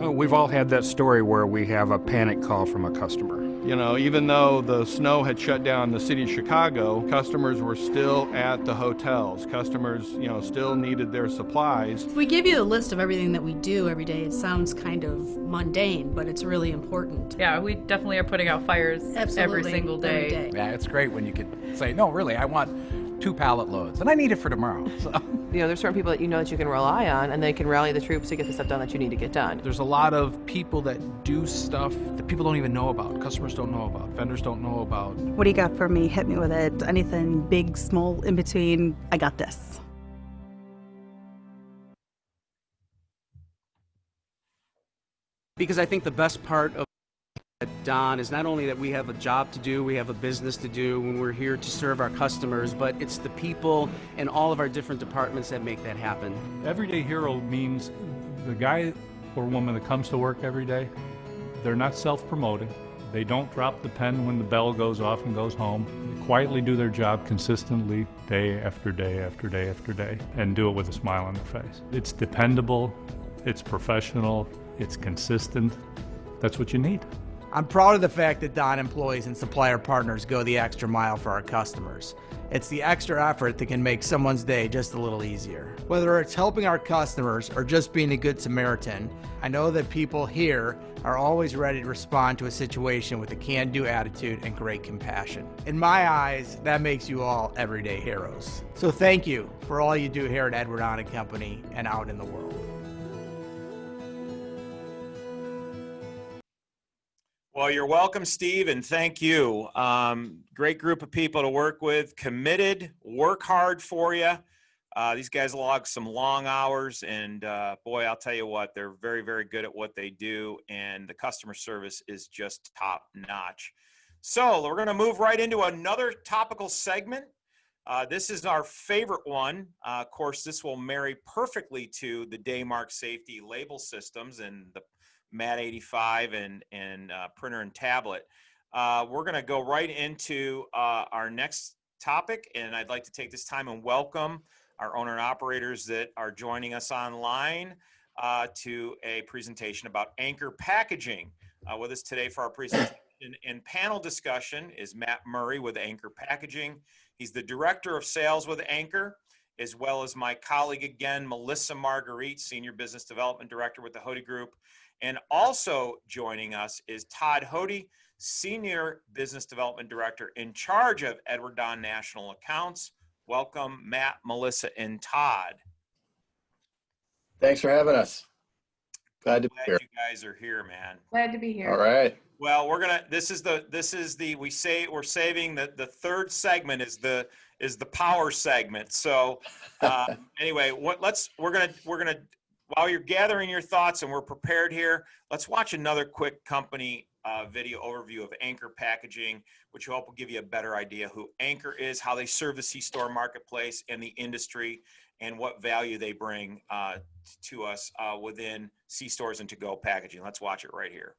Oh, we've all had that story where we have a panic call from a customer. You know, even though the snow had shut down the city of Chicago, customers were still at the hotels. Customers, still needed their supplies. If we give you a list of everything that we do every day, it sounds kind of mundane, but it's really important. Yeah, we definitely are putting out fires every single day. Every day. Yeah, it's great when you can say, no, really, I want 2 pallet loads, and I need it for tomorrow. So. There's certain people that that you can rely on, and they can rally the troops to get the stuff done that you need to get done. There's a lot of people that do stuff that people don't even know about, customers don't know about, vendors don't know about. What do you got for me? Hit me with it. Anything big, small, in between, I got this. Because I think the best part of Don is not only that we have a job to do, we have a business to do when we're here to serve our customers, but it's the people and all of our different departments that make that happen. Everyday hero means the guy or woman that comes to work every day, they're not self-promoting. They don't drop the pen when the bell goes off and goes home. They quietly do their job consistently day after day after day after day and do it with a smile on their face. It's dependable, it's professional, it's consistent. That's what you need. I'm proud of the fact that Don employees and supplier partners go the extra mile for our customers. It's the extra effort that can make someone's day just a little easier. Whether it's helping our customers or just being a good Samaritan, I know that people here are always ready to respond to a situation with a can-do attitude and great compassion. In my eyes, that makes you all everyday heroes. So thank you for all you do here at Edward On & Company and out in the world. Well, you're welcome, Steve, and thank you. Great group of people to work with, committed, work hard for you. These guys log some long hours, and boy, I'll tell you what, they're very, very good at what they do, and the customer service is just top notch. So we're going to move right into another topical segment. This is our favorite one. Of course, this will marry perfectly to the Daymark safety label systems and the MAT 85 and printer and tablet. We're going to go right into our next topic, and I'd like to take this time and welcome our owner and operators that are joining us online to a presentation about Anchor Packaging. With us today for our presentation and panel discussion is Matt Murray with Anchor Packaging. He's the Director of Sales with Anchor, as well as my colleague again, Melissa Marguerite, Senior Business Development Director with the Hode Group. And also joining us is Todd Hode, Senior Business Development Director in charge of Edward Don National Accounts. Welcome, Matt, Melissa, and Todd. Thanks for having us. Glad to be here. You guys are here, man. Glad to be here. All right. Well, we're saving the third segment is the power segment. So anyway, we're gonna while you're gathering your thoughts and we're prepared here, let's watch another quick company video overview of Anchor Packaging, which will help give you a better idea who Anchor is, how they serve the C-store marketplace and the industry, and what value they bring to us within C-stores and to-go packaging. Let's watch it right here.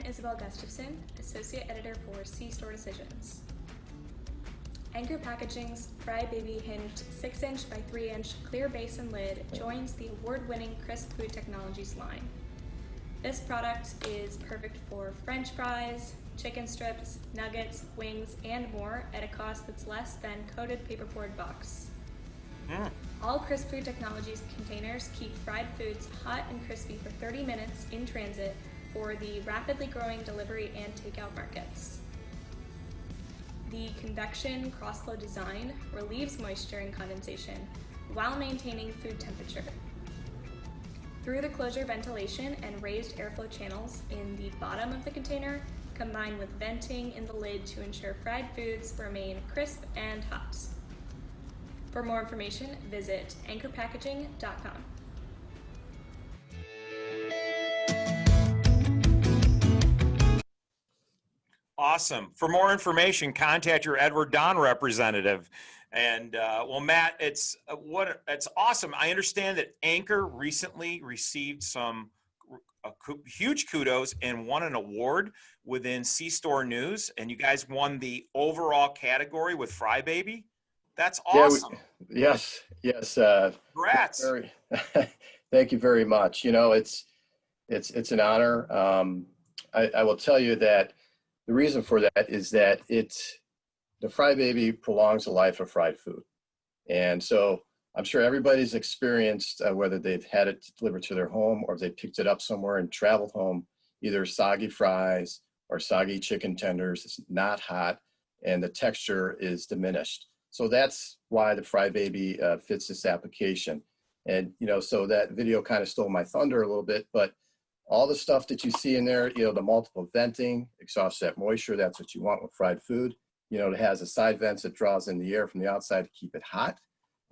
Isabel Gustafson, Associate Editor for C-Store Decisions. Anchor Packaging's Fry Baby hinged 6-inch by 3-inch clear base and lid joins the award-winning Crisp Food Technologies line. This product is perfect for French fries, chicken strips, nuggets, wings, and more at a cost that's less than coated paperboard box. All Crisp Food Technologies containers keep fried foods hot and crispy for 30 minutes in transit for the rapidly growing delivery and takeout markets. The convection cross-flow design relieves moisture and condensation while maintaining food temperature. Through the closure ventilation and raised airflow channels in the bottom of the container, combined with venting in the lid to ensure fried foods remain crisp and hot. For more information, visit anchorpackaging.com. Awesome. For more information, contact your Edward Don representative. And well, Matt, it's awesome. I understand that Anchor recently received some huge kudos and won an award within C-Store News, and you guys won the overall category with Fry Baby. That's awesome. Yes. Congrats. Very, thank you very much. You know, it's an honor. I will tell you that the reason for that is that the Fry Baby prolongs the life of fried food. And so I'm sure everybody's experienced whether they've had it delivered to their home or if they picked it up somewhere and traveled home, either soggy fries or soggy chicken tenders. It's not hot and the texture is diminished. So that's why the Fry Baby fits this application. And, you know, so that video kind of stole my thunder a little bit, but all the stuff that you see in there, you know, the multiple venting, exhausts that moisture, that's what you want with fried food. You know, it has a side vents that draws in the air from the outside to keep it hot.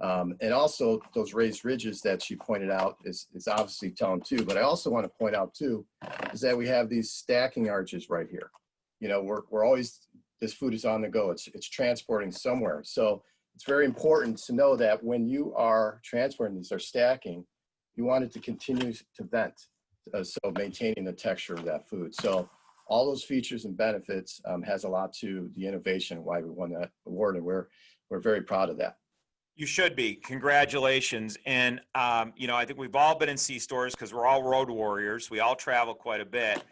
And also those raised ridges that you pointed out is obviously telling too. But I also want to point out too, is that we have these stacking arches right here. You know, we're always, this food is on the go. It's transporting somewhere. So it's very important to know that when you are transporting these or stacking, you want it to continue to vent. So maintaining the texture of that food. So all those features and benefits has a lot to the innovation, why we won that award. And we're very proud of that. You should be. Congratulations. And, you know, I think we've all been in C-stores because we're all road warriors. We all travel quite a bit.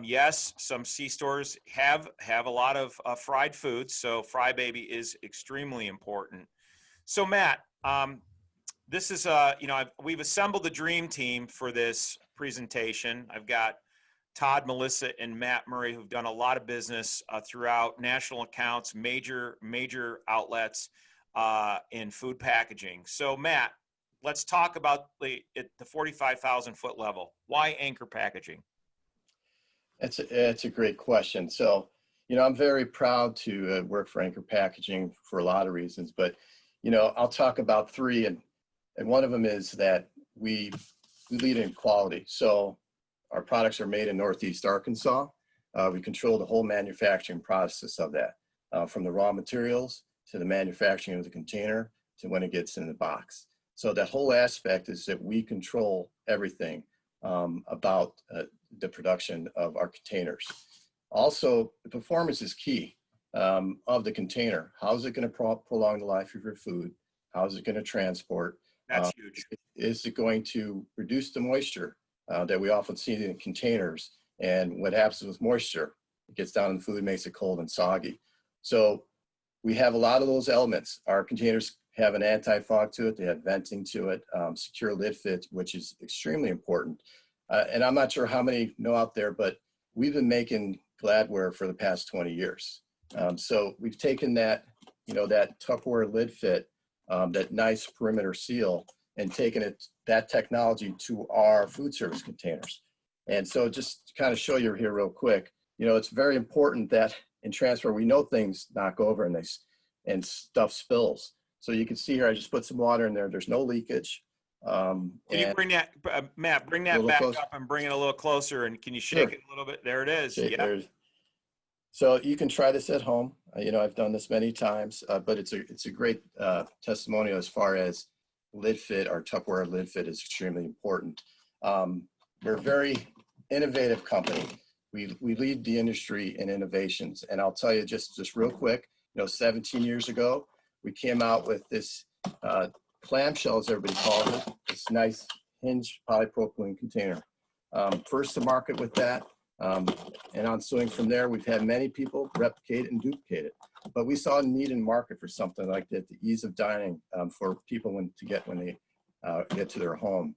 Yes, some C-stores have a lot of fried foods. So Fry Baby is extremely important. So Matt, this is, you know, we've assembled the dream team for this presentation. I've got Todd, Melissa, and Matt Murray, who've done a lot of business throughout national accounts, major outlets in food packaging. So Matt, let's talk about the 45,000 foot level. Why Anchor Packaging? It's a great question. So, you know, I'm very proud to work for Anchor Packaging for a lot of reasons, but, you know, I'll talk about three, and one of them is that we lead in quality. So our products are made in Northeast Arkansas. We control the whole manufacturing process of that, from the raw materials to the manufacturing of the container to when it gets in the box. So that whole aspect is that we control everything about the production of our containers. Also, the performance is key of the container. How is it going to prolong the life of your food? How is it going to transport? That's huge. Is it going to reduce the moisture that we often see in containers? And what happens with moisture? It gets down in the food, makes it cold and soggy. So we have a lot of those elements. Our containers have an anti-fog to it. They have venting to it, secure lid fit, which is extremely important. And I'm not sure how many know out there, but we've been making Gladware for the past 20 years. So we've taken that, you know, that Tupperware lid fit, that nice perimeter seal, and taken that technology to our food service containers. And so just to kind of show you here real quick, you know, it's very important that in transfer, we know things knock over and stuff spills. So you can see here, I just put some water in there. There's no leakage. Can you bring that, Matt, bring that back up and bring it a little closer, and can you shake it a little bit? There it is. Yeah. So you can try this at home. You know, I've done this many times, but it's a great testimonial as far as lid fit. Our Tupperware lid fit is extremely important. We're a very innovative company. We lead the industry in innovations. And I'll tell you just real quick, you know, 17 years ago, we came out with this clamshell, as everybody calls it, this nice hinged polypropylene container. First to market with that. And ensuing from there, we've had many people replicate and duplicate it. But we saw a need in market for something like that, the ease of dining for people when they get to their home.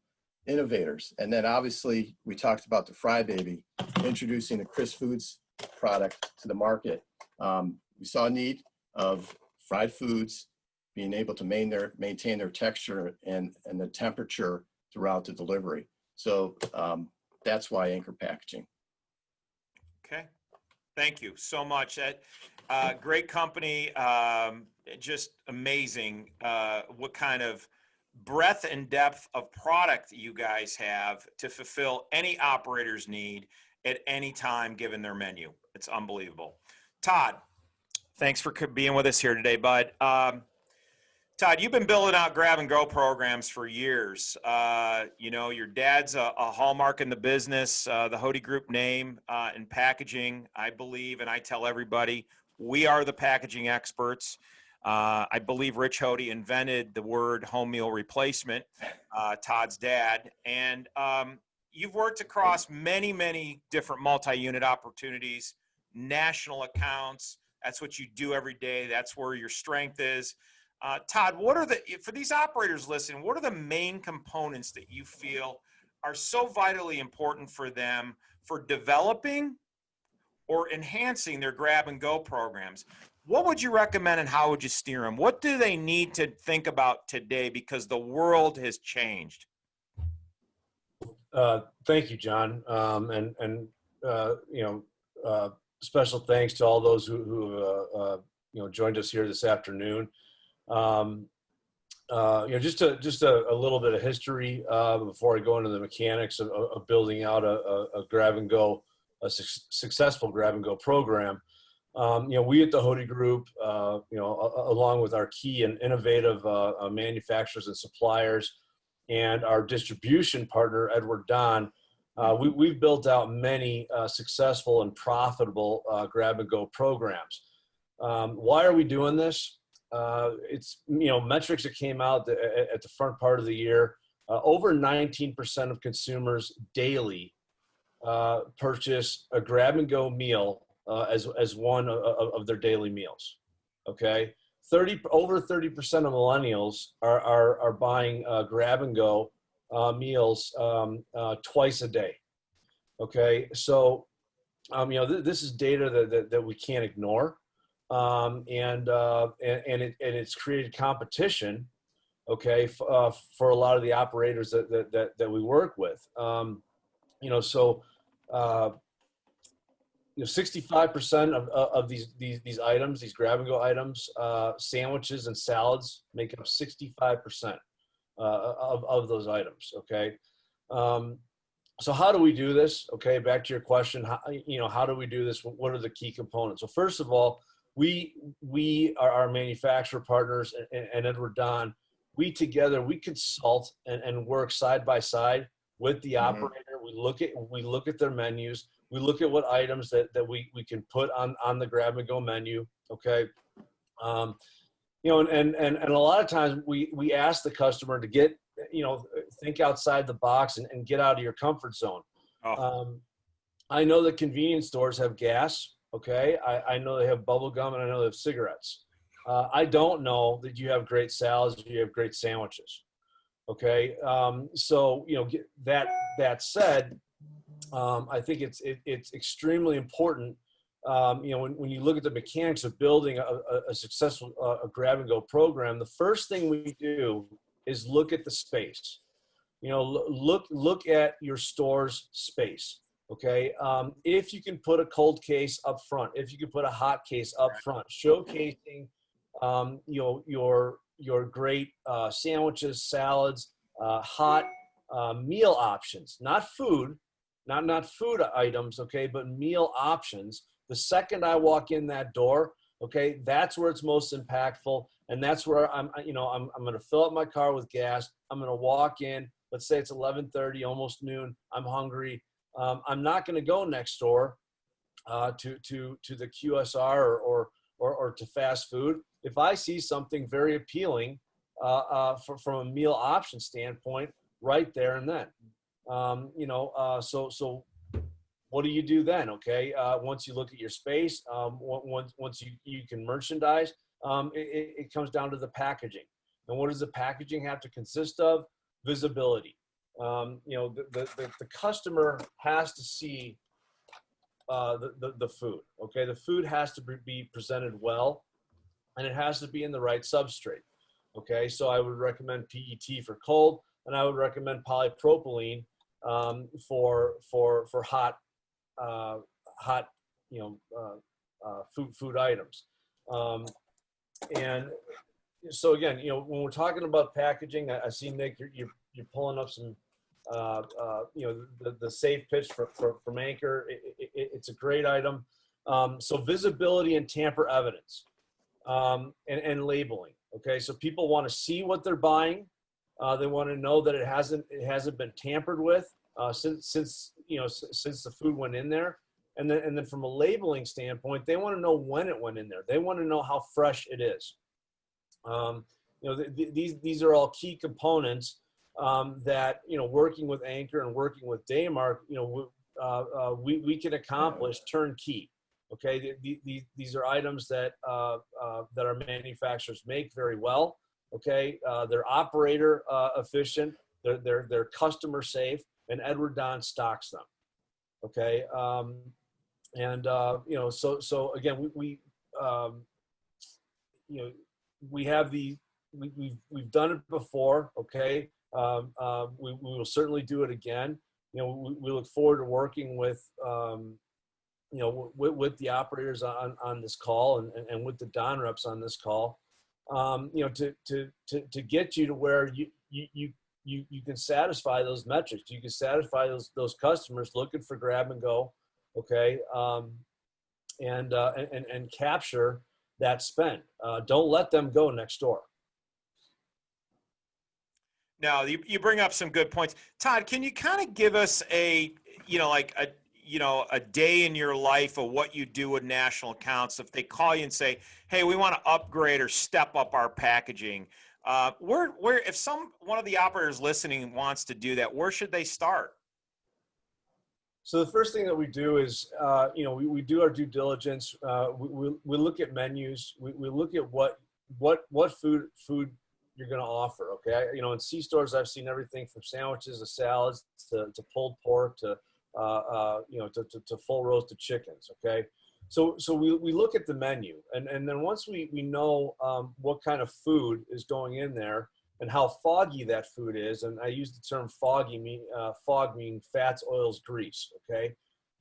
Innovators. And then obviously we talked about the Fry Baby, introducing the Chris Foods product to the market. We saw a need of fried foods being able to maintain their texture and the temperature throughout the delivery. So that's why Anchor Packaging. Okay. Thank you so much. That great company, just amazing what kind of breadth and depth of product you guys have to fulfill any operator's need at any time given their menu. It's unbelievable. Todd, thanks for being with us here today, bud. Todd, you've been building out grab and go programs for years. You know, your dad's a hallmark in the business, the Hode Group name in packaging, I believe, and I tell everybody, we are the packaging experts. I believe Rich Hode invented the word home meal replacement, Todd's dad. And you've worked across many, many different multi-unit opportunities, national accounts. That's what you do every day. That's where your strength is. Todd, what are for these operators listening, what are the main components that you feel are so vitally important for them for developing or enhancing their grab and go programs? What would you recommend and how would you steer them? What do they need to think about today because the world has changed? Thank you, John. Special thanks to all those who joined us here this afternoon. Just a little bit of history before I go into the mechanics of building out a grab and go, a successful grab and go program. We at the Hode Group, along with our key and innovative manufacturers and suppliers, and our distribution partner Edward Don, we've built out many successful and profitable grab and go programs. Why are we doing this? It's metrics that came out at the front part of the year. Over 19% of consumers daily purchase a grab and go meal as one of their daily meals. Okay, over 30% of millennials are buying grab and go meals twice a day. Okay, so this is data that we can't ignore. And it's created competition, okay, for a lot of the operators that we work with. 65% of these items, these grab and go items, sandwiches and salads make up 65% of those items. Okay. So how do we do this? Okay. Back to your question. How do we do this? What are the key components? Well, first of all, we are our manufacturer partners and Edward Don. We together, we consult and work side by side with the operator. We look at their menus. We look at what items that we can put on the grab and go menu. Okay. And a lot of times we ask the customer to get, think outside the box and get out of your comfort zone. I know that convenience stores have gas. Okay. I know they have bubble gum and I know they have cigarettes. I don't know that you have great salads, you have great sandwiches. Okay. So, that said, I think it's extremely important. When you look at the mechanics of building a successful grab and go program, the first thing we do is look at the space. Look at your store's space. Okay. If you can put a cold case up front, if you can put a hot case up front, showcasing, your great sandwiches, salads, hot meal options, not food, not food items. Okay. But meal options. The second I walk in that door, okay, that's where it's most impactful. And that's where I'm going to fill up my car with gas. I'm going to walk in, let's say it's 11:30, almost noon. I'm hungry. I'm not going to go next door to the QSR or to fast food. If I see something very appealing from a meal option standpoint, right there and then, so what do you do then? Okay, once you look at your space, once you can merchandise, it comes down to the packaging. And what does the packaging have to consist of? Visibility. The customer has to see the food. Okay, the food has to be presented well, and it has to be in the right substrate. Okay, so I would recommend PET for cold, and I would recommend polypropylene for hot food items. And so again, when we're talking about packaging, I see Nick, you're pulling up some the safe pitch from Anchor. It's a great item. So visibility and tamper evidence, and labeling. Okay, so people want to see what they're buying. They want to know that it hasn't been tampered with since the food went in there. And then from a labeling standpoint, they want to know when it went in there. They want to know how fresh it is. These are all key components that, working with Anchor and working with Daymark, we can accomplish turnkey. Okay, these are items that our manufacturers make very well. Okay, they're operator efficient, they're customer safe, and Edward Don stocks them. Okay, so again, we have we've done it before. Okay, we will certainly do it again. We look forward to working with with the operators on this call and with the Don reps on this call, to get you to where you can satisfy those metrics. You can satisfy those customers looking for grab and go, okay, and capture that spend. Don't let them go next door. Now, you bring up some good points. Todd, can you kind of give us a day in your life of what you do with national accounts? If they call you and say, hey, we want to upgrade or step up our packaging, if one of the operators listening wants to do that, where should they start? So the first thing that we do is, we do our due diligence. We look at menus. We look at what food you're going to offer. Okay. In C-stores, I've seen everything from sandwiches to salads to pulled pork to full roasted chickens. Okay. So we look at the menu, and then once we know what kind of food is going in there and how foggy that food is, and I use the term foggy, fog meaning fats, oils, grease. Okay.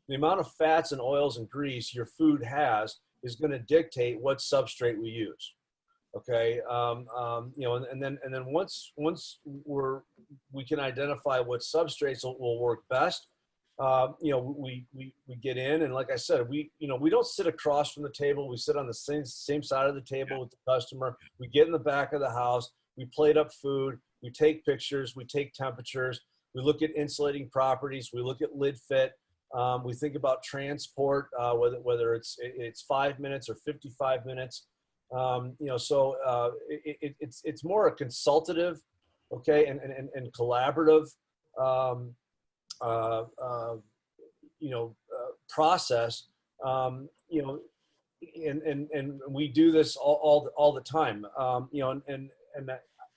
The amount of fats and oils and grease your food has is going to dictate what substrate we use. Okay, and then once we can identify what substrates will work best, we get in, and like I said, we don't sit across from the table. We sit on the same side of the table with the customer. We get in the back of the house. We plate up food. We take pictures. We take temperatures. We look at insulating properties. We look at lid fit. We think about transport, whether it's 5 minutes or 55 minutes. It's more a consultative, okay, and collaborative, process, and we do this all the time,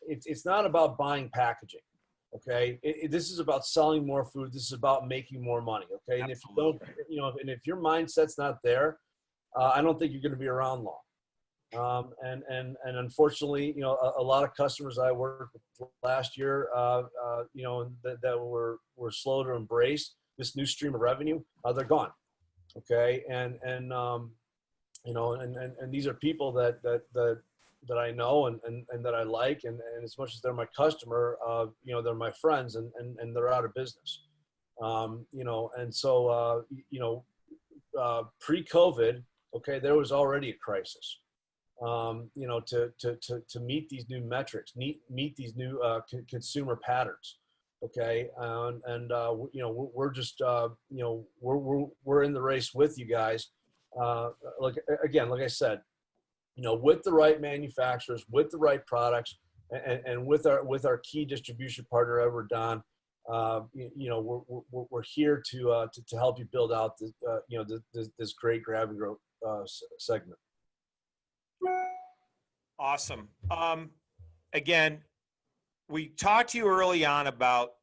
it's not about buying packaging. Okay. This is about selling more food. This is about making more money. Okay. And if you don't, and if your mindset's not there, I don't think you're going to be around long. And unfortunately, a lot of customers I worked with last year, that were slow to embrace this new stream of revenue, they're gone. Okay. And these are people that I know and that I like. And as much as they're my customer, they're my friends and they're out of business. Pre-COVID, okay, there was already a crisis. To meet these new metrics, meet these new consumer patterns. Okay. We're just, we're in the race with you guys. Like I said, with the right manufacturers, with the right products, and with our key distribution partner, Edward Don, we're here to help you build out this great grab and go segment. Awesome. Again, we talked to you early on about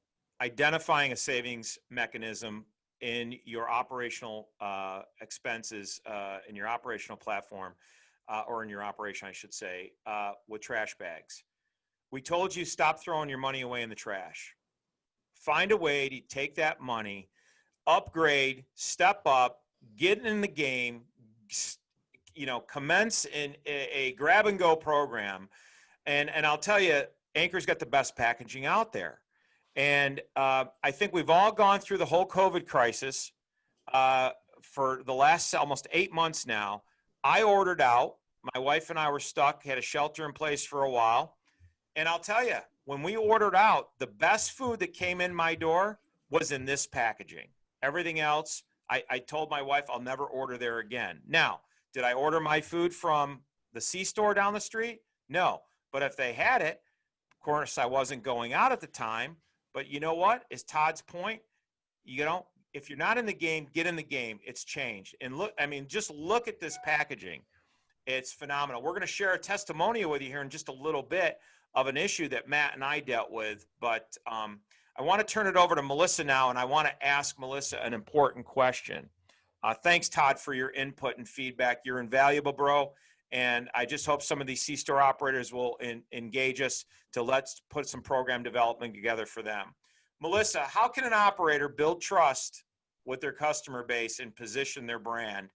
identifying a savings mechanism in your operational expenses, in your operational platform, or in your operation, I should say, with trash bags. We told you stop throwing your money away in the trash. Find a way to take that money, upgrade, step up, get in the game, commence in a grab and go program. And I'll tell you, Anchor's got the best packaging out there. And I think we've all gone through the whole COVID crisis for the last almost 8 months now. I ordered out. my wife and I were stuck, had a shelter in place for a while. And I'll tell you, when we ordered out, the best food that came in my door was in this packaging. Everything else, I told my wife I'll never order there again. Now, did I order my food from the C-store down the street? No. But if they had it, of course, I wasn't going out at the time. But you know what? Is Todd's point, you know, if you're not in the game, get in the game. It's changed. And look, I mean, just look at this packaging. It's phenomenal. We're going to share a testimonial with you here in just a little bit of an issue that Matt and I dealt with. But I want to turn it over to Melissa now, and I want to ask Melissa an important question. Thanks, Todd, for your input and feedback. You're invaluable, bro. And I just hope some of these C-store operators will engage us to let's put some program development together for them. Melissa, how can an operator build trust with their customer base and position their brand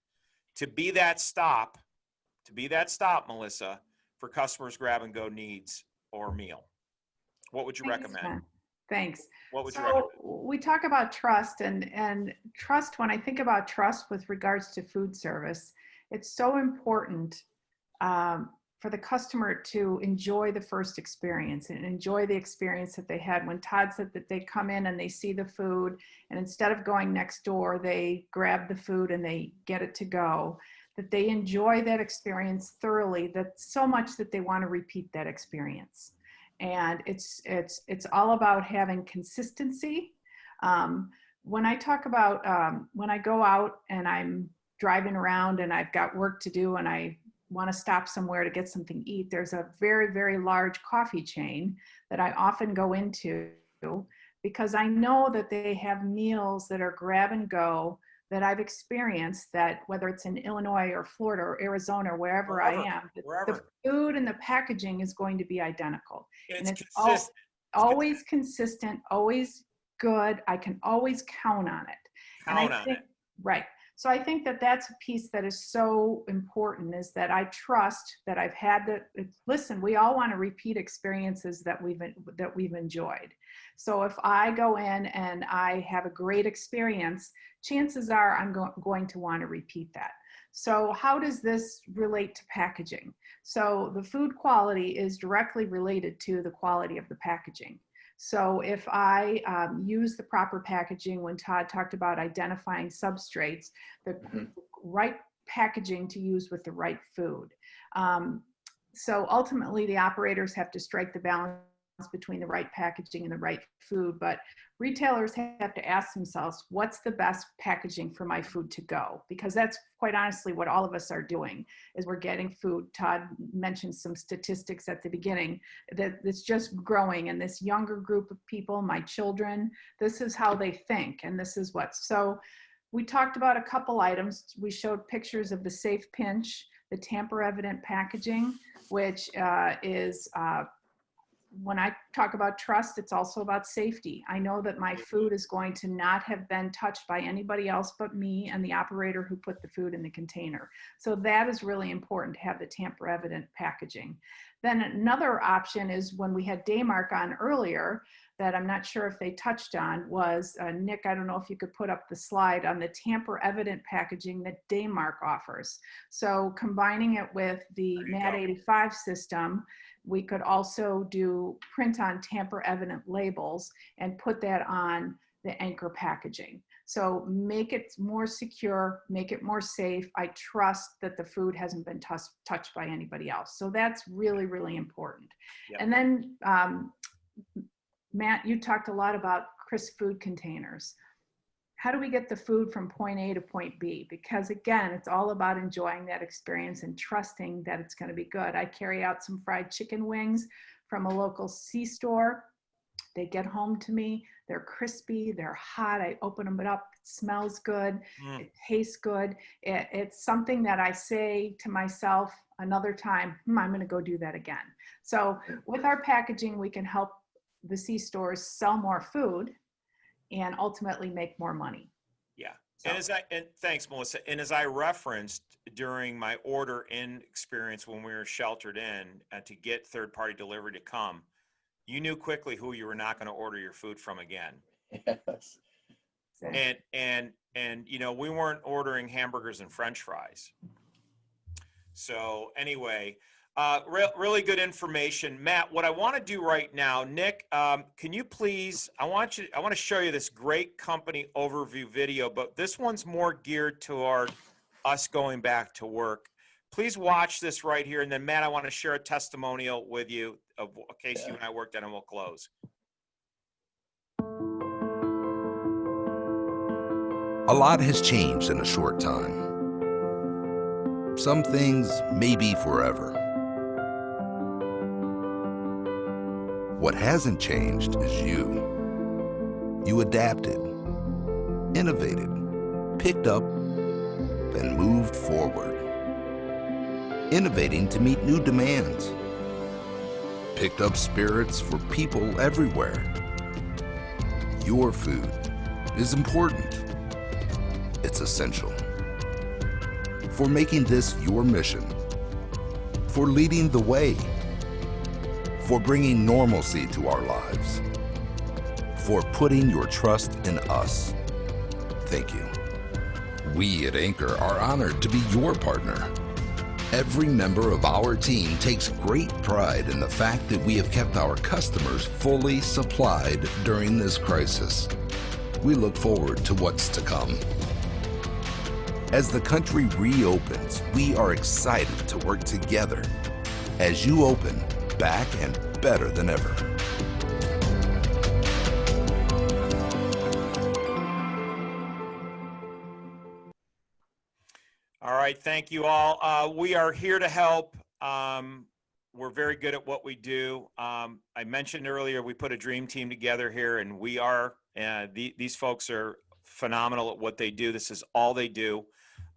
to be that stop, Melissa, for customers' grab-and-go needs or meal? What would you recommend? Thanks. What would you recommend? We talk about trust, and trust, when I think about trust with regards to food service, it's so important for the customer to enjoy the first experience and enjoy the experience that they had. When Todd said that they come in and they see the food, and instead of going next door, they grab the food and they get it to go, that they enjoy that experience thoroughly, that so much that they want to repeat that experience. And it's all about having consistency. When I talk about, when I go out and I'm driving around and I've got work to do and I want to stop somewhere to get something to eat, there's a very, very large coffee chain that I often go into because I know that they have meals that are grab and go that I've experienced, that whether it's in Illinois or Florida or Arizona or wherever I am, the food and the packaging is going to be identical. And it's always consistent, always good. I can always count on it. Right. So I think that that's a piece that is so important, is that I trust that I've had listen, we all want to repeat experiences that we've enjoyed. So if I go in and I have a great experience, chances are I'm going to want to repeat that. So how does this relate to packaging? So the food quality is directly related to the quality of the packaging. So if I use the proper packaging, when Todd talked about identifying substrates, the right packaging to use with the right food. So ultimately the operators have to strike the balance between the right packaging and the right food, but retailers have to ask themselves, what's the best packaging for my food to go? Because that's quite honestly what all of us are doing, is we're getting food. Todd mentioned some statistics at the beginning that it's just growing, and this younger group of people, my children, this is how they think, and this is what. So we talked about a couple items. We showed pictures of the safe pinch, the tamper evident packaging, which is when I talk about trust, it's also about safety. I know that my food is going to not have been touched by anybody else but me and the operator who put the food in the container. So that is really important, to have the tamper evident packaging. Then another option is, when we had Daymark on earlier, that I'm not sure if they touched on, was Nick, I don't know if you could put up the slide on the tamper evident packaging that Daymark offers. So combining it with the MAT 85 system, we could also do print on tamper evident labels and put that on the anchor packaging. So make it more secure, make it more safe. I trust that the food hasn't been touched by anybody else. So that's really, really important. Yep. And then Matt, you talked a lot about crisp food containers. How do we get the food from point A to point B? Because again, it's all about enjoying that experience and trusting that it's going to be good. I carry out some fried chicken wings from a local C-store. They get home to me, they're crispy, they're hot, I open them up, it smells good, it tastes good. It's something that I say to myself another time, I'm gonna go do that again. So with our packaging, we can help the C-stores sell more food and ultimately make more money. Yeah. So. And thanks, Melissa. And as I referenced during my order in experience when we were sheltered in to get third-party delivery to come, you knew quickly who you were not going to order your food from again. Yes. And you know, we weren't ordering hamburgers and French fries. So anyway, really good information. Matt, what I want to do right now, Nick, can you please, I want to show you this great company overview video, but this one's more geared toward us going back to work. Please watch this right here. And then Matt, I want to share a testimonial with you of a case you and I worked on, and we'll close. A lot has changed in a short time. Some things may be forever. What hasn't changed is you. You adapted, innovated, picked up, and moved forward. Innovating to meet new demands. Picked up spirits for people everywhere. Your food is important. It's essential. For making this your mission. For leading the way. For bringing normalcy to our lives. For putting your trust in us. Thank you. We at Anchor are honored to be your partner. Every member of our team takes great pride in the fact that we have kept our customers fully supplied during this crisis. We look forward to what's to come. As the country reopens, we are excited to work together as you open back and better than ever. All right, thank you all. We are here to help. We're very good at what we do. I mentioned earlier we put a dream team together here, and we are. These folks are phenomenal at what they do. This is all they do,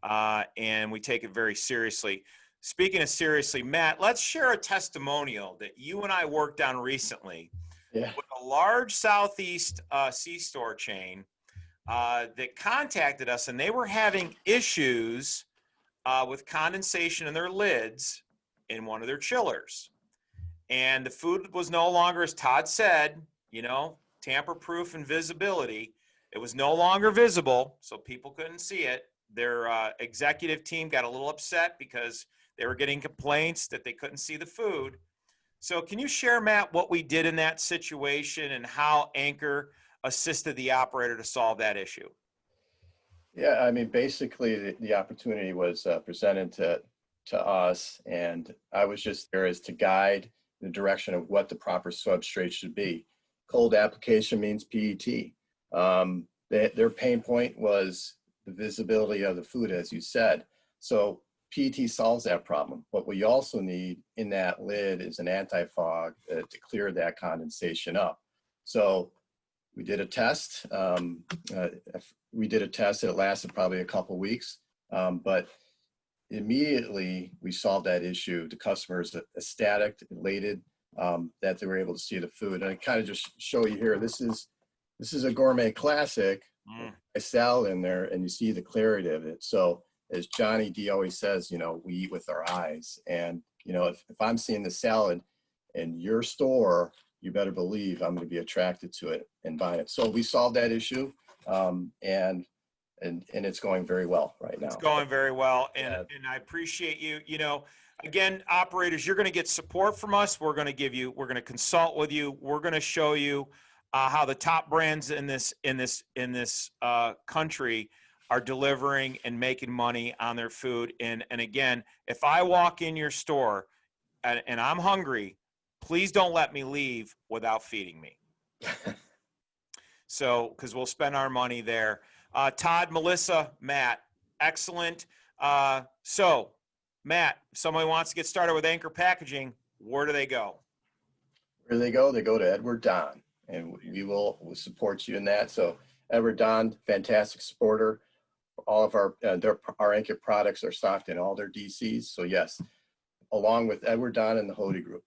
and we take it very seriously. Speaking of seriously, Matt, let's share a testimonial that you and I worked on recently with a large Southeast C-store chain that contacted us, and they were having issues with condensation in their lids in one of their chillers. And the food was no longer, as Todd said, you know, tamper-proof and visibility. It was no longer visible, so people couldn't see it. Their executive team got a little upset because they were getting complaints that they couldn't see the food. So can you share, Matt, what we did in that situation and how Anchor assisted the operator to solve that issue? Yeah, I mean, basically the opportunity was presented to us, and I was just there as to guide the direction of what the proper substrate should be. Cold application means PET. Their pain point was the visibility of the food, as you said. So PET solves that problem. What we also need in that lid is an anti-fog to clear that condensation up. So we did a test. It lasted probably a couple weeks, but immediately we solved that issue. The customers ecstatic, elated that they were able to see the food. And I kind of just show you here. This is a gourmet classic. A salad in there, and you see the clarity of it. So as Johnny D always says, you know, we eat with our eyes. And you know, if I'm seeing the salad in your store, you better believe I'm going to be attracted to it and buy it. So we solved that issue, and it's going very well right now. It's going very well, and I appreciate you. You know, again, operators, you're going to get support from us. We're going to consult with you. We're going to show you how the top brands in this country are delivering and making money on their food. And again, if I walk in your store and I'm hungry, please don't let me leave without feeding me. So, because we'll spend our money there. Todd, Melissa, Matt, excellent. So, Matt, if somebody wants to get started with Anchor Packaging, where do they go? Where do they go? They go to Edward Don, and we'll support you in that. So, Edward Don, fantastic supporter. All of our Anchor products are stocked in all their DCs. So, yes, along with Edward Don and the Hode Group.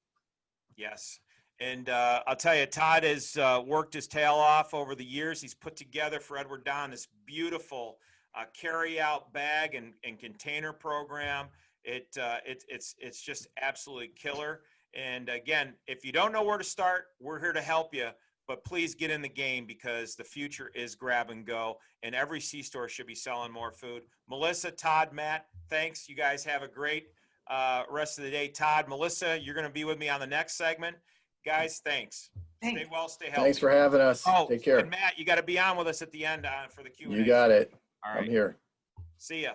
Yes. And I'll tell you, Todd has worked his tail off over the years. He's put together for Edward Don this beautiful carry-out bag and container program. It's just absolutely killer. And again, if you don't know where to start, we're here to help you. But please get in the game, because the future is grab and go, and every C-store should be selling more food. Melissa, Todd, Matt, thanks. You guys have a great rest of the day. Todd, Melissa, you're going to be with me on the next segment. Guys, thanks. Stay well, stay healthy. Thanks for having us. Oh, Take care. and Matt, you got to be on with us at the end for the Q&A. You got it. All right. I'm here. See ya.